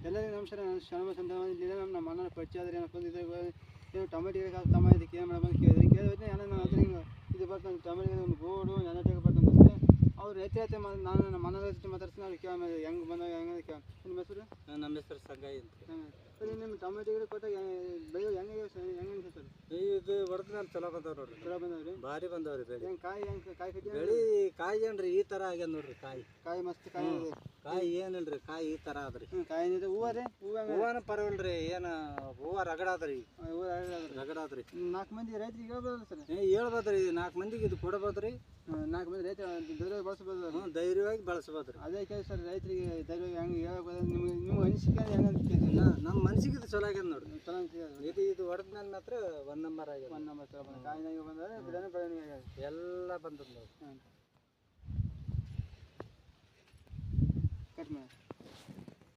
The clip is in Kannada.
ಎಲ್ಲರಿಗೂ ನಮಸ್ಕಾರ. ನಾನು ಶರಣ ಸಂತ ಇಲ್ಲಿದೆ. ನಮ್ಮ ಅಣ್ಣನ ಪರಿಚಯ ಆದರೆ ಏನಪ್ಪ ಇದು ಟೊಮೆಟೊ ತಮ್ಮ ಇದಕ್ಕೆ ಏನು ಮಾಡಬೇಕು ಕೇಳಿದ್ರೆ ನಾನು ಅದ್ರ ಹಿಂಗೆ ಇದು ಬರ್ತಂತೆ ಟೊಮೆಟೊ ಒಂದು ಗೋಡು ನೆನಟೆಗೆ ಬರ್ತಂತೆ. ಅವ್ರು ಹೆಚ್ಚು ನಾನು ನಮ್ಮ ಮನೆ ಜೊತೆ ಮಾತಾಡ್ತೀನಿ. ಅವ್ರು ಕೇಳ ಹೆಂಗೆ ಬಂದಾಗ ಹೆಂಗೆ ಕೇಳ. ನಿಮ್ಮ ಹೆಸರು? ನಮ್ಮ ಹೆಸರು ಸಂಗಾಯಿ ಅಂತ. ಸರಿ, ನಿಮ್ಮ ಟೊಮೆಟೊ ಗಿಡ ಕೊಟ್ಟಾಗ ಬೆಳೆ ಹೆಂಗೆ ಹೆಂಗೆ ಸರ್? ಇದು ಹೊಡೆದ ಮೇಲೆ ಚಲೋ ಬಂದವ್ರು ನೋಡ್ರಿ. ಚಲೋ ಬಂದವ್ರಿ, ಭಾರಿ ಬಂದವ್ರಿ ಬೆಳೆ. ಹೆಂಗೆ ಕಾಯಿ ಕಟ್ಟಿ ಬೆಳೆ ಕಾಯಿ ಏನ್ರಿ ಈ ಥರ ಆಗ್ಯದ ನೋಡ್ರಿ. ಕಾಯಿ ಮಸ್ತ್ ಕಾಯಿ ಇದೆ. ಕಾಯಿ ಏನಿಲ್ರಿ, ಕಾಯಿ ಈ ಥರ ಆದ್ರಿ. ಕಾಯಿ ಏನಿದೆ. ಹೂವು ರೀ? ಹೂವನ ಪರವಲ್ರಿ. ಏನು ಹೂವು ರಗಡಾದ್ರಿ. ಹೂವು ರಗಡಾದ್ರಿ. 4 ಮಂದಿ ರೈತರಿಗೆ ಹೇಳ್ಬೋದಲ್ಲ ಸರ್? ಹೇಳ್ಬೋದ್ರಿ. 4 ಮಂದಿಗೆ ಇದು ಕೊಡಬೋದ್ರಿ. 4 ಮಂದಿ ರೈತ ಧೈರ್ಯವಾಗಿ ಬಳಸ್ಬೋದು. ಧೈರ್ಯವಾಗಿ ಬಳಸ್ಬೋದ್ರಿ. ಅದೇ ಕೇಳಿ ಸರ್, ರೈತರಿಗೆ ಧೈರ್ಯವಾಗಿ ಹೆಂಗೆ ಹೇಳ್ಬೋದು? ನಿಮ್ಮ ಅನಿಸಿಕೆ ಹೆಂಗೆ ಅಂತ ಕೇಳಿಲ್ಲ. ನಮ್ಮ ಮನಸ್ಸಿಗೆ ಇದು ಚಲೋ ಆಗ್ಯದ ನೋಡ್ರಿ. ಚಲೋ ಅಂತ ಇದು ಹೊಡೆದ ಮೇಲೆ ಮಾತ್ರ 1 ನಂಬರ್ ಆಗ್ಯದ. 1 ನಂಬರ್ ಚಲೋ ಬಂದ. ಕಾಯಿನಾಗ ಬಂದರೆ ಗಿಡನೇ ಬೆಳವಣಿಗೆ ಆಗ್ಯದ. ಎಲ್ಲ ಬಂದದ ನೋಡಿ. ಕಟ್ ಮಾಡಿ.